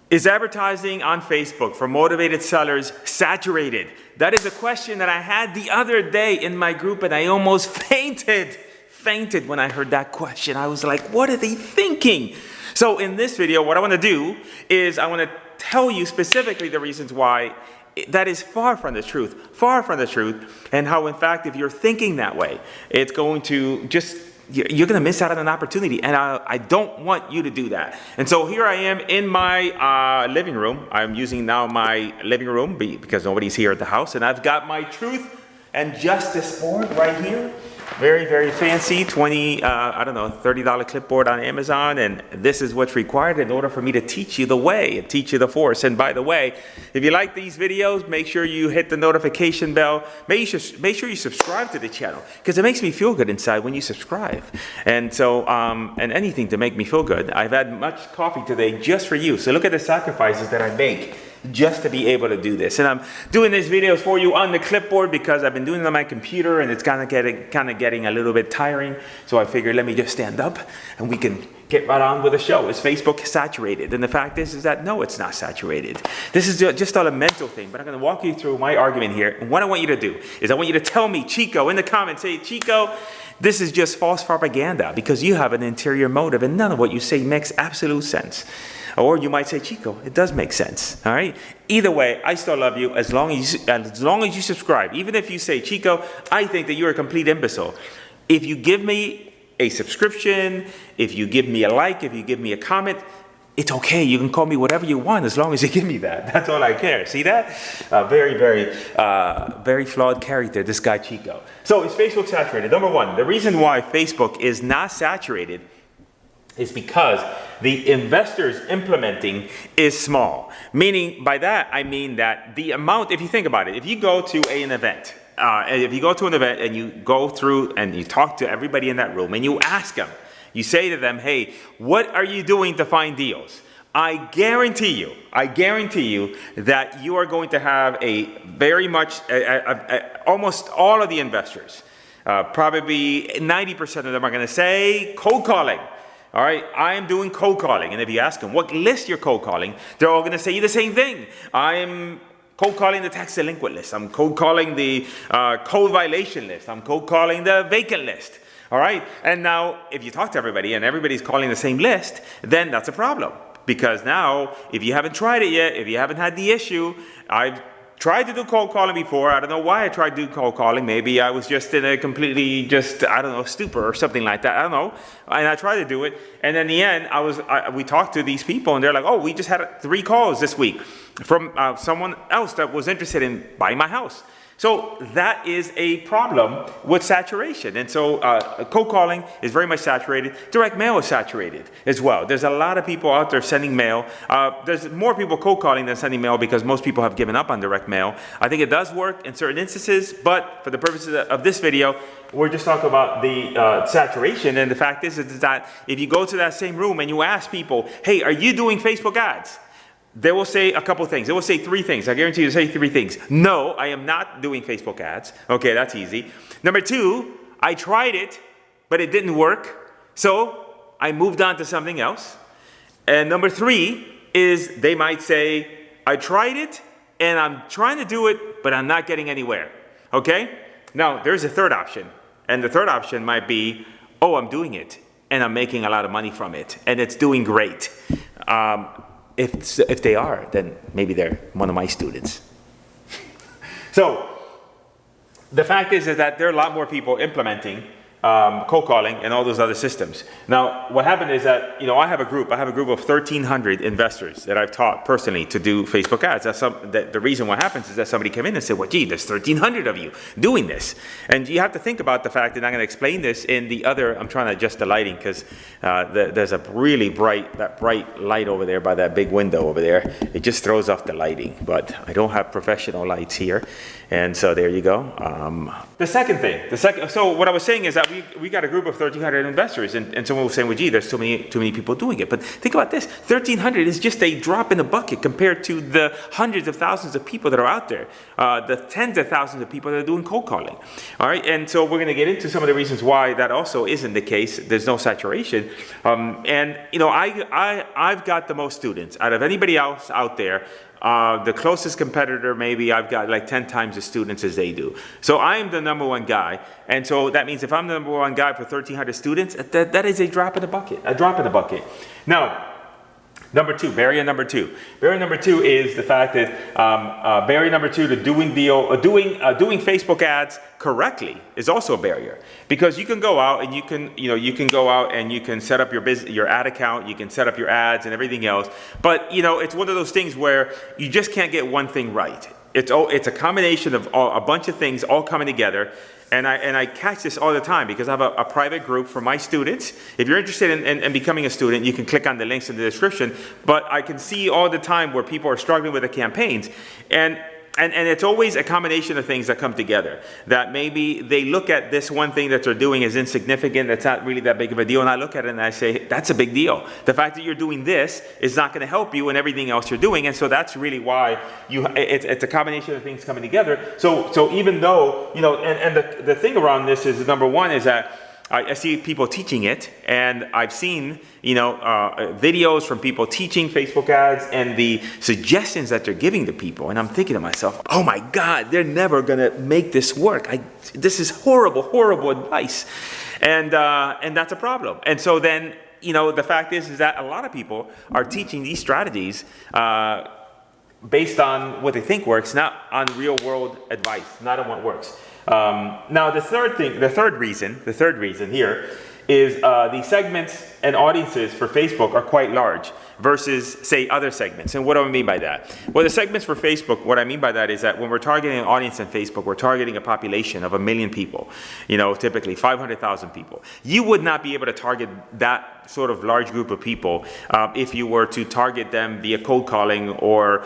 Is advertising on Facebook for motivated sellers saturated? That is a question that I had the other day in my group, and I almost fainted when I heard that question. I was like, what are they thinking? So in this video, what I want to do is I want to tell you specifically the reasons why that is far from the truth, and how in fact, if you're thinking that way, it's going to you're going to miss out on an opportunity, and I don't want you to do that. And so here I am in my living room. I'm using now my living room because nobody's here at the house, and I've got my Truth and Justice board right here. Very, very fancy, $30 clipboard on Amazon, and this is what's required in order for me to teach you the way and teach you the force. And by the way, if you like these videos, make sure you hit the notification bell. Make sure you subscribe to the channel, because it makes me feel good inside when you subscribe. And so, and anything to make me feel good. I've had much coffee today just for you. So look at the sacrifices that I make just to be able to do this. And I'm doing these videos for you on the clipboard because I've been doing it on my computer, and it's kind of getting a little bit tiring. So I figured, let me just stand up and we can get right on with the show. Is Facebook saturated? And the fact is that no, it's not saturated. This is just all a mental thing, but I'm going to walk you through my argument here. And what I want you to do is I want you to tell me, Chico, in the comments, say, Chico, this is just false propaganda because you have an interior motive and none of what you say makes absolute sense. Or you might say, Chico, it does make sense. All right. Either way, I still love you as long as you subscribe. Even if you say, Chico, I think that you're a complete imbecile. If you give me a subscription, if you give me a like, if you give me a comment, it's okay. You can call me whatever you want as long as you give me that. That's all I care. See that? Very flawed character, this guy Chico. So is Facebook saturated? Number one, the reason why Facebook is not saturated is because the investors implementing is small. Meaning, by that, I mean that the amount, if you think about it, if you go to an event, and you go through and you talk to everybody in that room and you ask them, you say to them, hey, what are you doing to find deals? I guarantee you that you are going to have almost all of the investors, probably 90% of them are going to say cold calling. All right, I am doing cold calling. And if you ask them what list you're cold calling, they're all going to say the same thing. I'm cold calling the tax delinquent list. I'm cold calling the code violation list. I'm cold calling the vacant list. All right, and now if you talk to everybody and everybody's calling the same list, then that's a problem. Because now, if you haven't tried it yet, if you haven't had the issue, I've tried to do cold calling before. I don't know why I tried to do cold calling. Maybe I was just in a completely stupor or something like that. I don't know. And I tried to do it. And in the end, we talked to these people and they're like, oh, we just had 3 calls this week from someone else that was interested in buying my house. So that is a problem with saturation. And so cold calling is very much saturated. Direct mail is saturated as well. There's a lot of people out there sending mail. There's more people cold calling than sending mail because most people have given up on direct mail. I think it does work in certain instances, but for the purposes of this video, we're just talking about the saturation. And the fact is that if you go to that same room and you ask people, hey, are you doing Facebook ads? They will say a couple things. They will say 3 things. I guarantee you they'll say 3 things. No, I am not doing Facebook ads. Okay, that's easy. Number 2, I tried it, but it didn't work. So I moved on to something else. And number 3 is they might say, I tried it and I'm trying to do it, but I'm not getting anywhere. Okay? Now, there's a third option. And the third option might be, oh, I'm doing it and I'm making a lot of money from it and it's doing great. If they are, then maybe they're one of my students. So the fact is that there are a lot more people implementing cold calling and all those other systems. Now, what happened is that, I have a group of 1,300 investors that I've taught personally to do Facebook ads. The reason what happens is that somebody came in and said, well, gee, there's 1,300 of you doing this. And you have to think about the fact that I'm going to explain this in the other, I'm trying to adjust the lighting because there's a really bright light over there by that big window over there. It just throws off the lighting, but I don't have professional lights here. And so there you go. The second thing, so what I was saying is that we got a group of 1,300 investors, and someone was saying, well, gee, there's too many people doing it. But think about this: 1,300 is just a drop in the bucket compared to the hundreds of thousands of people that are out there, the tens of thousands of people that are doing cold calling. All right, and so we're going to get into some of the reasons why that also isn't the case. There's no saturation, and I've got the most students out of anybody else out there. The closest competitor, maybe I've got like 10 times the students as they do. So I am the number one guy. And so that means if I'm the number one guy for 1,300 students, that is a drop in the bucket. Now, barrier number two. Barrier number two is the fact that barrier number two to doing Facebook ads correctly is also a barrier, because you can go out and you can set up your ad account, you can set up your ads and everything else, but it's one of those things where you just can't get one thing right. It's a combination of a bunch of things all coming together. And I catch this all the time because I have a private group for my students. If you're interested in becoming a student, you can click on the links in the description. But I can see all the time where people are struggling with the campaigns. And it's always a combination of things that come together. That maybe they look at this one thing that they're doing as insignificant, that's not really that big of a deal. And I look at it and I say, that's a big deal. The fact that you're doing this is not going to help you in everything else you're doing. And so that's really why it's a combination of things coming together. So even though, and the thing around this is, number one, is that I see people teaching it, and I've seen, videos from people teaching Facebook ads and the suggestions that they're giving to people. And I'm thinking to myself, oh my God, they're never going to make this work. This is horrible advice. And that's a problem. And so then, the fact is that a lot of people are teaching these strategies based on what they think works, not on real world advice, not on what works. Now the third reason here is the segments and audiences for Facebook are quite large versus, say, other segments. And what do I mean by that? Well, the segments for Facebook, what I mean by that is that when we're targeting an audience in Facebook, we're targeting a population of 1 million people, typically 500,000 people. You would not be able to target that sort of large group of people if you were to target them via cold calling or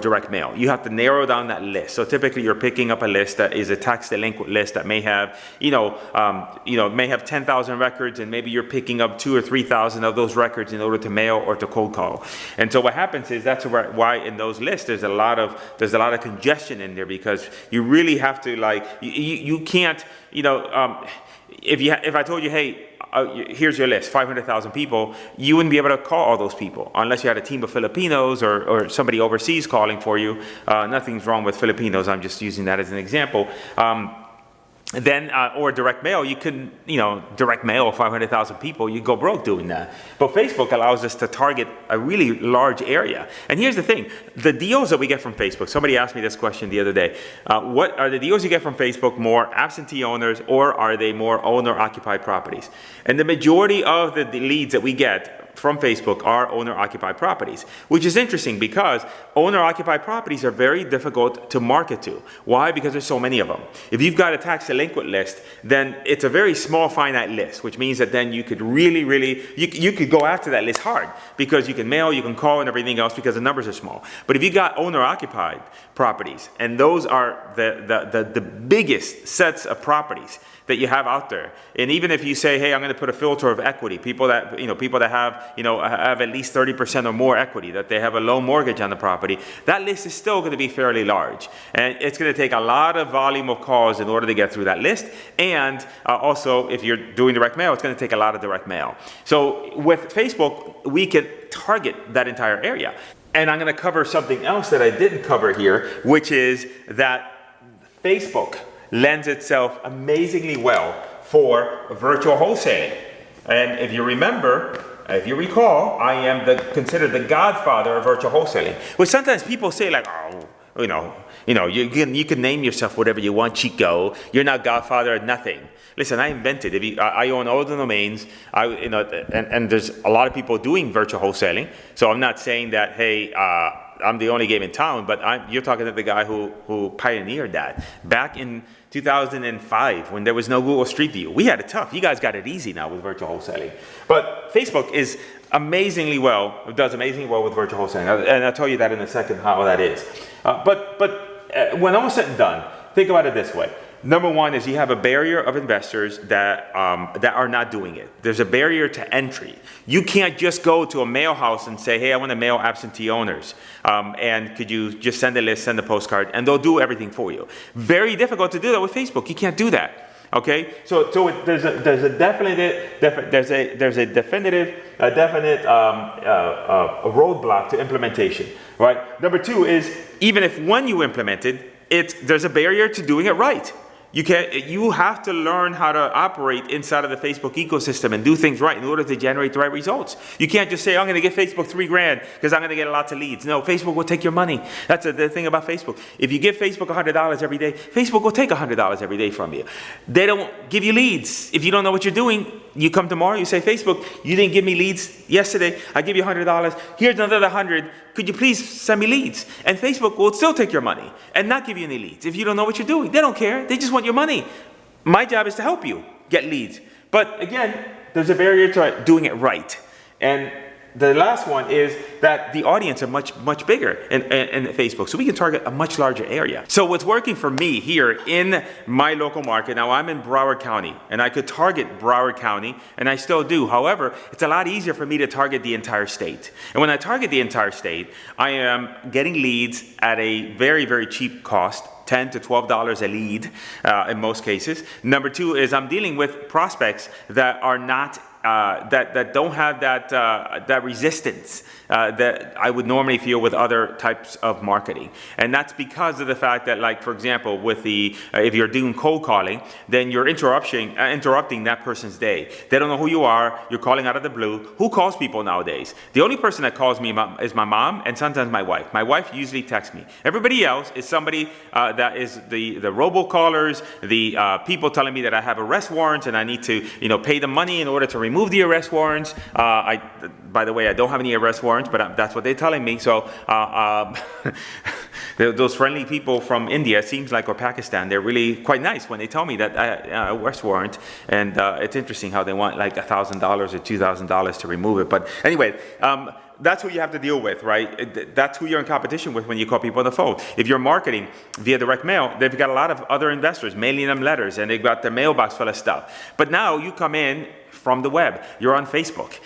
direct mail. You have to narrow down that list. So typically you're picking up a list that is a tax delinquent list that may have, may have 10,000 records, and maybe you're picking up 2,000 or 3,000 of those records in order to mail or to cold call. And so what happens is that's why in those lists there's a lot of congestion in there, because you really have to you can't if I told you, hey, here's your list, 500,000 people, you wouldn't be able to call all those people unless you had a team of Filipinos or somebody overseas calling for you. Nothing's wrong with Filipinos, I'm just using that as an example. Then, or direct mail, you can, direct mail 500,000 people, you go broke doing that. But Facebook allows us to target a really large area. And here's the thing, the deals that we get from Facebook, somebody asked me this question the other day, what are the deals you get from Facebook more absentee owners, or are they more owner-occupied properties? And the majority of the leads that we get from Facebook are owner-occupied properties, which is interesting because owner-occupied properties are very difficult to market to. Why? Because there's so many of them. If you've got a tax delinquent list, then it's a very small, finite list, which means that then you could you could go after that list hard, because you can mail, you can call, and everything else, because the numbers are small. But if you got owner-occupied properties, and those are the biggest sets of properties that you have out there, and even if you say, hey, I'm going to put a filter of equity, people that have have at least 30% or more equity, that they have a low mortgage on the property, that list is still going to be fairly large, and it's going to take a lot of volume of calls in order to get through that list. And also, if you're doing direct mail, it's going to take a lot of direct mail. So with Facebook, we can target that entire area. And I'm going to cover something else that I didn't cover here, which is that Facebook lends itself amazingly well for virtual wholesaling. And if you recall, I am considered the godfather of virtual wholesaling. Which sometimes people say you can name yourself whatever you want, Chico. You're not godfather of nothing. Listen, I invented. I own all the domains. And there's a lot of people doing virtual wholesaling. So I'm not saying that, hey, I'm the only game in town, but you're talking to the guy who pioneered that back in 2005 when there was no Google Street View. We had it tough. You guys got it easy now with virtual wholesaling. But Facebook does amazingly well with virtual wholesaling, and I'll tell you that in a second how that is. But when all said and done, think about it this way. Number one is you have a barrier of investors that are not doing it. There's a barrier to entry. You can't just go to a mail house and say, hey, I want to mail absentee owners. And could you just send a list, send a postcard, and they'll do everything for you. Very difficult to do that with Facebook. You can't do that. Okay, so there's a definite roadblock to implementation, right? Number two is even if when you implement it, there's a barrier to doing it right. You have to learn how to operate inside of the Facebook ecosystem and do things right in order to generate the right results. You can't just say, I'm going to give Facebook $3,000 because I'm going to get lots of leads. No, Facebook will take your money. That's the thing about Facebook. If you give Facebook $100 every day, Facebook will take $100 every day from you. They don't give you leads. If you don't know what you're doing, you come tomorrow, you say, Facebook, you didn't give me leads yesterday. I give you $100. Here's another 100. Could you please send me leads? And Facebook will still take your money and not give you any leads. If you don't know what you're doing, they don't care. They just want your money. My job is to help you get leads. But again, there's a barrier to doing it right. And the last one is that the audience are much bigger in Facebook. So we can target a much larger area. So what's working for me here in my local market, now I'm in Broward County and I could target Broward County and I still do. However, it's a lot easier for me to target the entire state. And when I target the entire state, I am getting leads at a very, very cheap cost. $10 to $12 a lead in most cases. Number two is I'm dealing with prospects that are not that don't have that resistance that I would normally feel with other types of marketing. And that's because of the fact that, like, for example, with if you're doing cold calling, then you're interrupting that person's day. They don't know who you are. You're calling out of the blue. Who calls people nowadays? The only person that calls me is my mom and sometimes my wife. My wife usually texts me. Everybody else is somebody that is the robocallers, the people telling me that I have arrest warrants and I need to pay them money in order to remove the arrest warrants. By the way, I don't have any arrest warrants, but that's what they're telling me. So those friendly people from India, it seems like, or Pakistan, they're really quite nice when they tell me that arrest warrant. And it's interesting how they want like $1,000 or $2,000 to remove it. But anyway, that's who you have to deal with, right? That's who you're in competition with when you call people on the phone. If you're marketing via direct mail, they've got a lot of other investors mailing them letters and they've got their mailbox full of stuff. But now you come in from the web. You're on Facebook.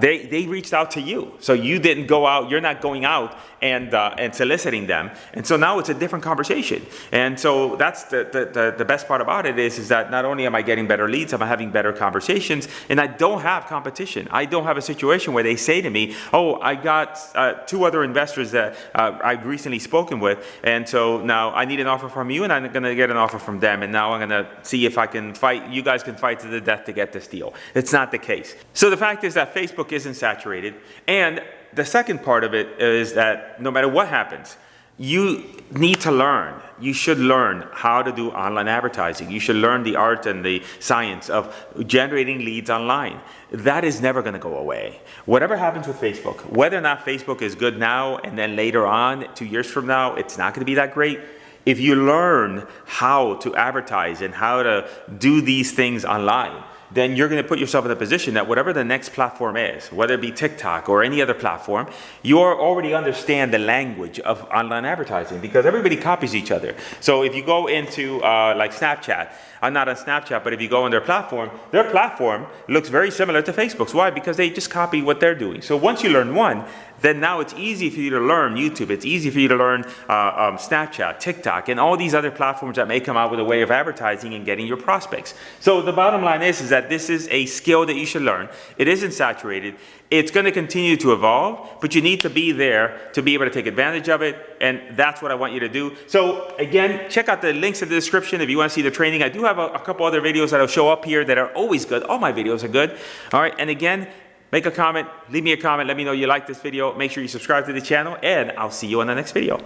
They reached out to you. So you didn't go out, you're not going out and soliciting them. And so now it's a different conversation. And so that's the best part about it is that not only am I getting better leads, I'm having better conversations, and I don't have competition. I don't have a situation where they say to me, oh, I got 2 other investors that I've recently spoken with, and so now I need an offer from you, and I'm going to get an offer from them, and now I'm going to see if I can fight. You guys can fight to the death to get this deal. It's not the case. So the fact is that Facebook isn't saturated, and the second part of it is that no matter what happens, you need to learn. You should learn how to do online advertising. You should learn the art and the science of generating leads online. That is never going to go away. Whatever happens with Facebook, whether or not Facebook is good now and then later on, 2 years from now, it's not going to be that great. If you learn how to advertise and how to do these things online, then you're going to put yourself in a position that whatever the next platform is, whether it be TikTok or any other platform, you already understand the language of online advertising because everybody copies each other. So if you go into like Snapchat, I'm not on Snapchat, but if you go on their platform looks very similar to Facebook's. Why? Because they just copy what they're doing. So once you learn one, then now it's easy for you to learn YouTube. It's easy for you to learn Snapchat, TikTok, and all these other platforms that may come out with a way of advertising and getting your prospects. So the bottom line is that this is a skill that you should learn. It isn't saturated. It's going to continue to evolve, but you need to be there to be able to take advantage of it, and that's what I want you to do. So again, check out the links in the description if you want to see the training. I do have a couple other videos that will show up here that are always good. All my videos are good. All right, and again, make a comment, leave me a comment, let me know you like this video. Make sure you subscribe to the channel, and I'll see you on the next video.